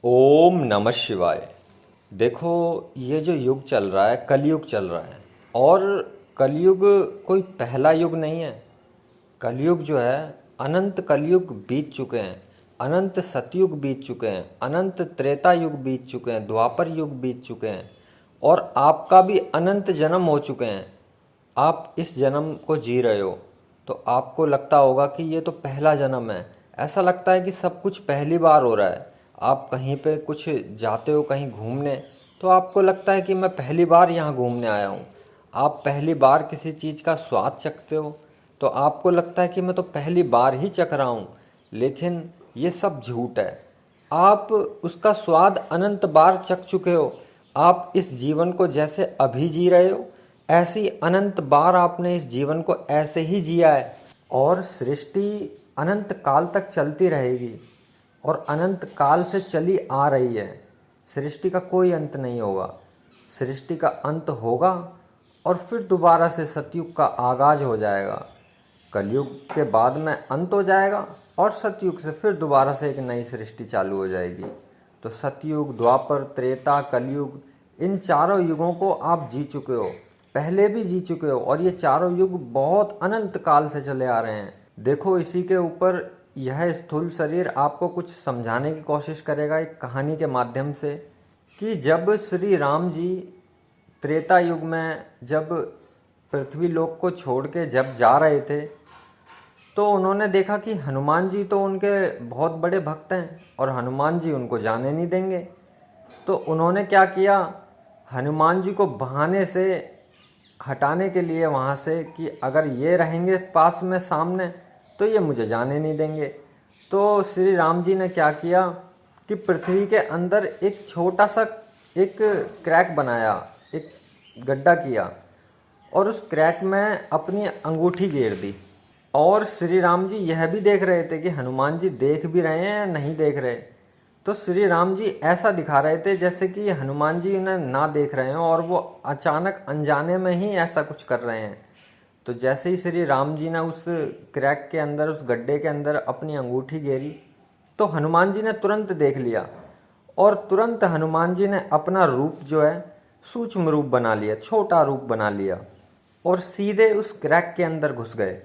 ओम नमः शिवाय। देखो, ये जो युग चल रहा है, कलयुग चल रहा है। और कलयुग कोई पहला युग नहीं है। कलयुग जो है, अनंत कलयुग बीत चुके हैं, अनंत सतयुग बीत चुके हैं, अनंत त्रेता युग बीत चुके हैं, द्वापर युग बीत चुके हैं। और आपका भी अनंत जन्म हो चुके हैं। आप इस जन्म को जी रहे हो तो आपको लगता होगा कि ये तो पहला जन्म है। ऐसा लगता है कि सब कुछ पहली बार हो रहा है। आप कहीं पे कुछ जाते हो, कहीं घूमने, तो आपको लगता है कि मैं पहली बार यहाँ घूमने आया हूँ। आप पहली बार किसी चीज़ का स्वाद चखते हो तो आपको लगता है कि मैं तो पहली बार ही चख रहा हूँ। लेकिन ये सब झूठ है। आप उसका स्वाद अनंत बार चख चुके हो। आप इस जीवन को जैसे अभी जी रहे हो, ऐसी अनंत बार आपने इस जीवन को ऐसे ही जिया है। और सृष्टि अनंत काल तक चलती रहेगी और अनंत काल से चली आ रही है। सृष्टि का कोई अंत नहीं होगा। सृष्टि का अंत होगा और फिर दोबारा से सतयुग का आगाज हो जाएगा। कलयुग के बाद में अंत हो जाएगा और सतयुग से फिर दोबारा से एक नई सृष्टि चालू हो जाएगी। तो सतयुग, द्वापर, त्रेता, कलयुग, इन चारों युगों को आप जी चुके हो, पहले भी जी चुके हो। और ये चारों युग बहुत अनंत काल से चले आ रहे हैं। देखो, इसी के ऊपर यह स्थूल शरीर आपको कुछ समझाने की कोशिश करेगा एक कहानी के माध्यम से, कि जब श्री राम जी त्रेता युग में जब पृथ्वी लोक को छोड़ के जब जा रहे थे, तो उन्होंने देखा कि हनुमान जी तो उनके बहुत बड़े भक्त हैं और हनुमान जी उनको जाने नहीं देंगे। तो उन्होंने क्या किया, हनुमान जी को बहाने से हटाने के लिए वहाँ से, कि अगर ये रहेंगे पास में सामने तो ये मुझे जाने नहीं देंगे। तो श्री राम जी ने क्या किया कि पृथ्वी के अंदर एक छोटा सा एक क्रैक बनाया, एक गड्ढा किया और उस क्रैक में अपनी अंगूठी गेर दी। और श्री राम जी यह भी देख रहे थे कि हनुमान जी देख भी रहे हैं या नहीं देख रहे। तो श्री राम जी ऐसा दिखा रहे थे जैसे कि हनुमान जी उन्हें ना देख रहे हैं और वो अचानक अनजाने में ही ऐसा कुछ कर रहे हैं। तो जैसे ही श्री राम जी ने उस क्रैक के अंदर, उस गड्ढे के अंदर अपनी अंगूठी गेरी, तो हनुमान जी ने तुरंत देख लिया और तुरंत हनुमान जी ने अपना रूप जो है सूक्ष्म रूप बना लिया, छोटा रूप बना लिया और सीधे उस क्रैक के अंदर घुस गए।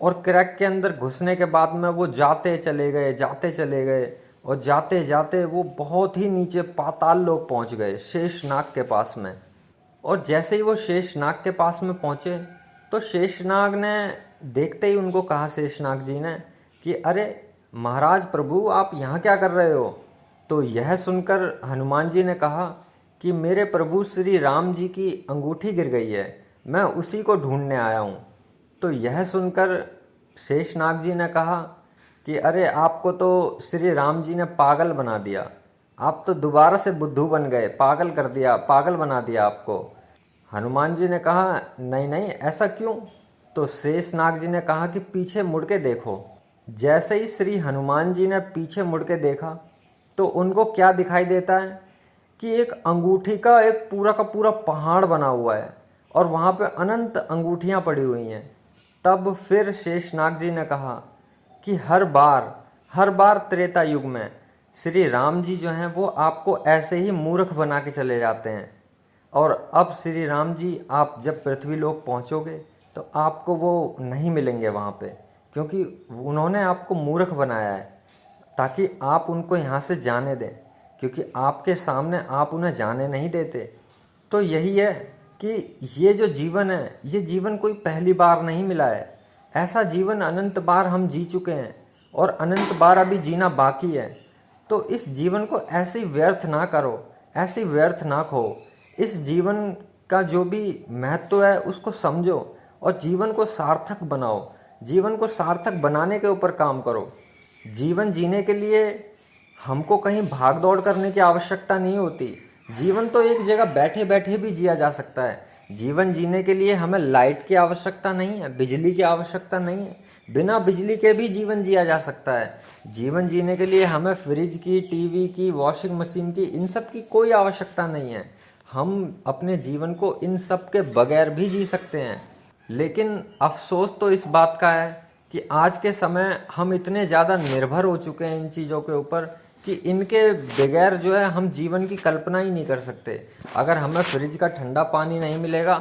और क्रैक के अंदर घुसने के बाद में वो जाते चले गए, जाते चले गए और जाते जाते वो बहुत ही नीचे पाताल लोक पहुंच गए, शेषनाग के पास में। और जैसे ही वो शेषनाग के पास में पहुंचे तो शेषनाग ने देखते ही उनको कहा, शेषनाग जी ने, कि अरे महाराज प्रभु, आप यहाँ क्या कर रहे हो। तो यह सुनकर हनुमान जी ने कहा कि मेरे प्रभु श्री राम जी की अंगूठी गिर गई है, मैं उसी को ढूंढने आया हूँ। तो यह सुनकर शेषनाग जी ने कहा कि अरे आपको तो श्री राम जी ने पागल बना दिया, आप तो दोबारा से बुद्धू बन गए, पागल कर दिया, पागल बना दिया आपको। हनुमान जी ने कहा नहीं नहीं, ऐसा क्यों। तो शेषनाग जी ने कहा कि पीछे मुड़ के देखो। जैसे ही श्री हनुमान जी ने पीछे मुड़ के देखा तो उनको क्या दिखाई देता है कि एक अंगूठी का एक पूरा का पूरा पहाड़ बना हुआ है और वहाँ पे अनंत अंगूठियाँ पड़ी हुई हैं। तब फिर शेषनाग जी ने कहा कि हर बार त्रेता युग में श्री राम जी जो हैं वो आपको ऐसे ही मूर्ख बना के चले जाते हैं। और अब श्री राम जी, आप जब पृथ्वी लोक पहुंचोगे तो आपको वो नहीं मिलेंगे वहाँ पे, क्योंकि उन्होंने आपको मूर्ख बनाया है ताकि आप उनको यहाँ से जाने दें, क्योंकि आपके सामने आप उन्हें जाने नहीं देते। तो यही है कि ये जो जीवन है, ये जीवन कोई पहली बार नहीं मिला है। ऐसा जीवन अनंत बार हम जी चुके हैं और अनंत बार अभी जीना बाकी है। तो इस जीवन को ऐसे ही व्यर्थ ना करो, ऐसे ही व्यर्थ ना खो। इस जीवन का जो भी महत्व है उसको समझो और जीवन को सार्थक बनाओ। जीवन को सार्थक बनाने के ऊपर काम करो। जीवन जीने के लिए हमको कहीं भाग दौड़ करने की आवश्यकता नहीं होती। जीवन तो एक जगह बैठे बैठे भी जिया जा सकता है। जीवन जीने के लिए हमें लाइट की आवश्यकता नहीं है, बिजली की आवश्यकता नहीं है। बिना बिजली के भी जीवन जिया जा सकता है। जीवन जीने के लिए हमें फ्रिज की, टीवी की, वॉशिंग मशीन की, इन सब की कोई आवश्यकता नहीं है। हम अपने जीवन को इन सब के बगैर भी जी सकते हैं। लेकिन अफसोस तो इस बात का है कि आज के समय हम इतने ज़्यादा निर्भर हो चुके हैं इन चीज़ों के ऊपर कि इनके बगैर जो है हम जीवन की कल्पना ही नहीं कर सकते। अगर हमें फ्रिज का ठंडा पानी नहीं मिलेगा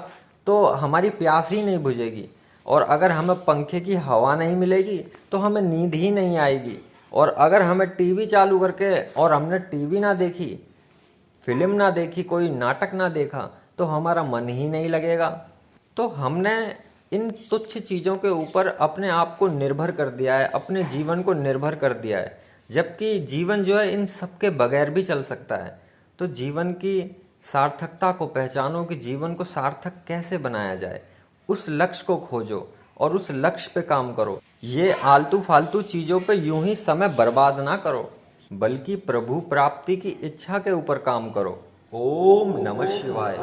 तो हमारी प्यास ही नहीं बुझेगी, और अगर हमें पंखे की हवा नहीं मिलेगी तो हमें नींद ही नहीं आएगी, और अगर हमें टीवी चालू करके और हमने टीवी ना देखी, फिल्म ना देखी, कोई नाटक ना देखा, तो हमारा मन ही नहीं लगेगा। तो हमने इन तुच्छ चीज़ों के ऊपर अपने आप को निर्भर कर दिया है, अपने जीवन को निर्भर कर दिया है, जबकि जीवन जो है इन सब के बगैर भी चल सकता है। तो जीवन की सार्थकता को पहचानो कि जीवन को सार्थक कैसे बनाया जाए, उस लक्ष्य को खोजो और उस लक्ष्य पे काम करो। ये आलतू फालतू चीज़ों पे यूं ही समय बर्बाद ना करो, बल्कि प्रभु प्राप्ति की इच्छा के ऊपर काम करो। ओम नमः शिवाय।